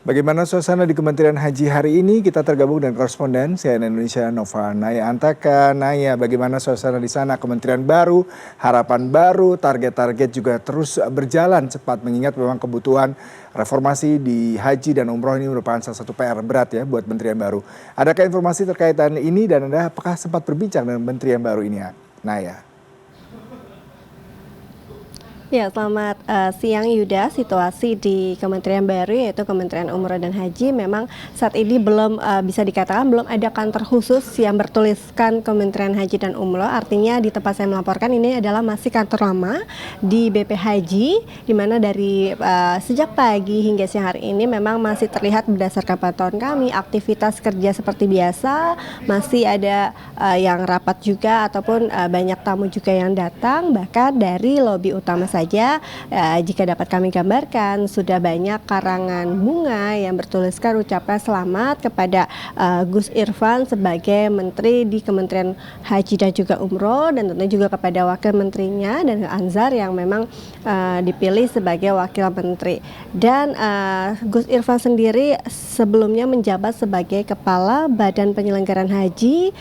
Bagaimana suasana di Kementerian Haji hari ini? Kita tergabung dengan koresponden CNN Indonesia Nova Naya Antaka. Naya, bagaimana suasana di sana? Kementerian baru, harapan baru, target-target juga terus berjalan cepat mengingat memang kebutuhan reformasi di haji dan umroh ini merupakan salah satu PR berat ya buat menteri yang baru. Adakah informasi terkaitan ini dan Anda apakah sempat berbincang dengan menteri yang baru ini ya? Naya. Ya, selamat siang Yuda. Situasi di Kementerian baru yaitu Kementerian Umroh dan Haji memang saat ini belum bisa dikatakan belum ada kantor khusus yang bertuliskan Kementerian Haji dan Umroh. Artinya di tempat saya melaporkan ini adalah masih kantor lama di BP Haji, di mana dari sejak pagi hingga siang hari ini memang masih terlihat berdasarkan pantauan kami aktivitas kerja seperti biasa, masih ada yang rapat juga ataupun banyak tamu juga yang datang, bahkan dari lobi utama saja jika dapat kami gambarkan sudah banyak karangan bunga yang bertuliskan ucapan selamat kepada Gus Irfan sebagai menteri di Kementerian Haji dan juga Umroh, dan tentunya juga kepada wakil menterinya dan Anzar yang memang dipilih sebagai wakil menteri. Dan Gus Irfan sendiri sebelumnya menjabat sebagai Kepala Badan Penyelenggaraan Haji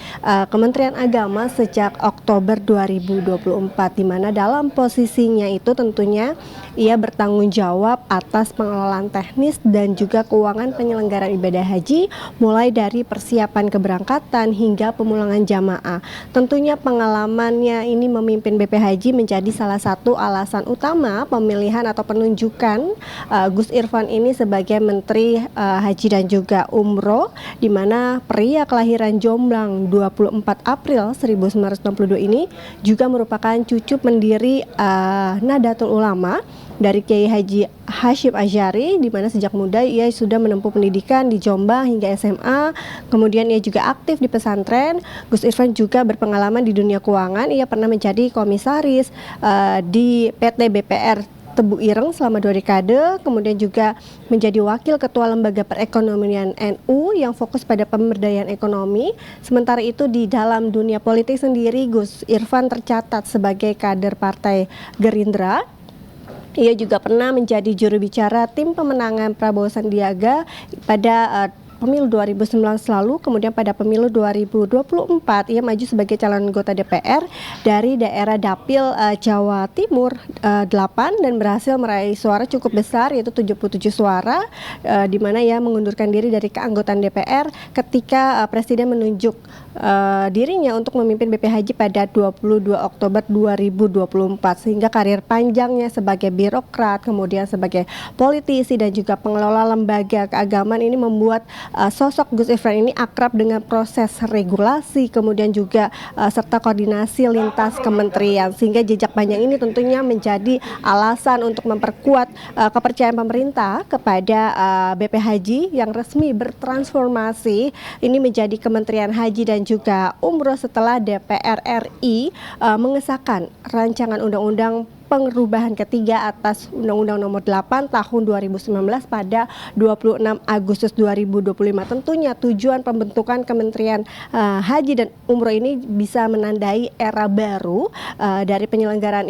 Kementerian Agama sejak Oktober 2024, di mana dalam posisinya itu tentunya ia bertanggung jawab atas pengelolaan teknis dan juga keuangan penyelenggaraan ibadah haji mulai dari persiapan keberangkatan hingga pemulangan jamaah. Tentunya pengalamannya ini memimpin BP Haji menjadi salah satu alasan utama pemilihan atau penunjukan Gus Irfan ini sebagai Menteri Haji dan juga Umroh, di mana pria kelahiran Jombang 24 April 1962 ini juga merupakan cucu pendiri Nahdlatul Ulama dari Kiai Haji Hashim Asy'ari, di mana sejak muda ia sudah menempuh pendidikan di Jombang hingga SMA. Kemudian ia juga aktif di pesantren. Gus Irfan juga berpengalaman di dunia keuangan. Ia pernah menjadi komisaris di PT BPR Tebu Ireng selama 2 dekade, kemudian juga menjadi wakil ketua lembaga perekonomian NU yang fokus pada pemberdayaan ekonomi. Sementara itu di dalam dunia politik sendiri Gus Irfan tercatat sebagai kader Partai Gerindra. Ia juga pernah menjadi juru bicara tim pemenangan Prabowo Sandiaga pada pemilu 2019 lalu, kemudian pada pemilu 2024 ia maju sebagai calon anggota DPR dari daerah Dapil Jawa Timur 8 dan berhasil meraih suara cukup besar yaitu 77 suara, di mana ia mengundurkan diri dari keanggotaan DPR ketika Presiden menunjuk dirinya untuk memimpin BP Haji pada 22 Oktober 2024, sehingga karir panjangnya sebagai birokrat, kemudian sebagai politisi dan juga pengelola lembaga keagamaan ini membuat sosok Gus Irfan ini akrab dengan proses regulasi, kemudian juga serta koordinasi lintas kementerian, sehingga jejak panjang ini tentunya menjadi alasan untuk memperkuat kepercayaan pemerintah kepada BP Haji yang resmi bertransformasi ini menjadi Kementerian Haji dan juga Umroh setelah DPR RI mengesahkan rancangan undang-undang perubahan ketiga atas Undang-Undang Nomor 8 Tahun 2019 pada 26 Agustus 2025. Tentunya tujuan pembentukan Kementerian Haji dan Umroh ini bisa menandai era baru dari penyelenggaraan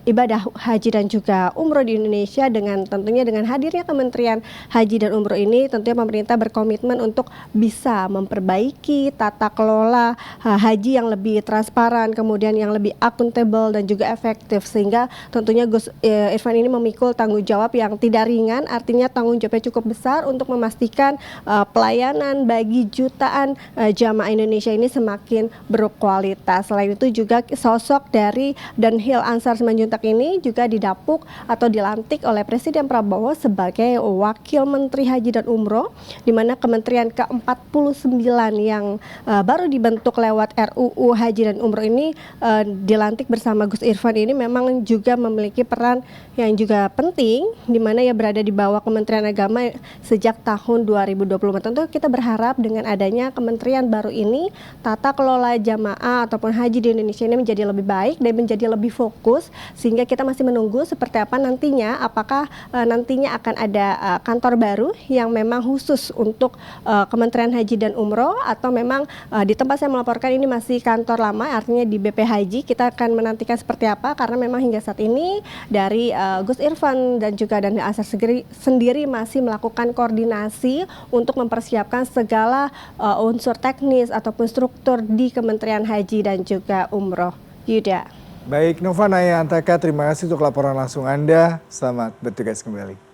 ibadah haji dan juga umroh di Indonesia, dengan tentunya dengan hadirnya Kementerian Haji dan Umroh ini tentunya pemerintah berkomitmen untuk bisa memperbaiki tata kelola haji yang lebih transparan, kemudian yang lebih akuntabel dan juga efektif, sehingga tentunya Gus Irfan ini memikul tanggung jawab yang tidak ringan, artinya tanggung jawabnya cukup besar untuk memastikan pelayanan bagi jutaan jamaah Indonesia ini semakin berkualitas. Selain itu juga sosok dari Danhil Ansar Simanjuntak ini juga didapuk atau dilantik oleh Presiden Prabowo sebagai Wakil Menteri Haji dan Umroh, di mana Kementerian ke-49 yang baru dibentuk lewat RUU Haji dan Umroh ini dilantik bersama Gus Irfan ini memang juga memiliki peran yang juga penting, di mana ia berada di bawah Kementerian Agama sejak tahun 2020. Tentu kita berharap dengan adanya kementerian baru ini, tata kelola jamaah ataupun haji di Indonesia ini menjadi lebih baik dan menjadi lebih fokus, sehingga kita masih menunggu seperti apa nantinya, apakah nantinya akan ada kantor baru yang memang khusus untuk Kementerian Haji dan Umroh, atau memang di tempat saya melaporkan ini masih kantor lama, artinya di BP Haji. Kita akan menantikan seperti apa, karena memang hingga saat ini dari Gus Irfan dan juga Daniel Ansar sendiri masih melakukan koordinasi untuk mempersiapkan segala unsur teknis ataupun struktur di Kementerian Haji dan juga Umroh. Yuda. Baik, Nova Naya Antaka, terima kasih untuk laporan langsung Anda. Selamat bertugas kembali.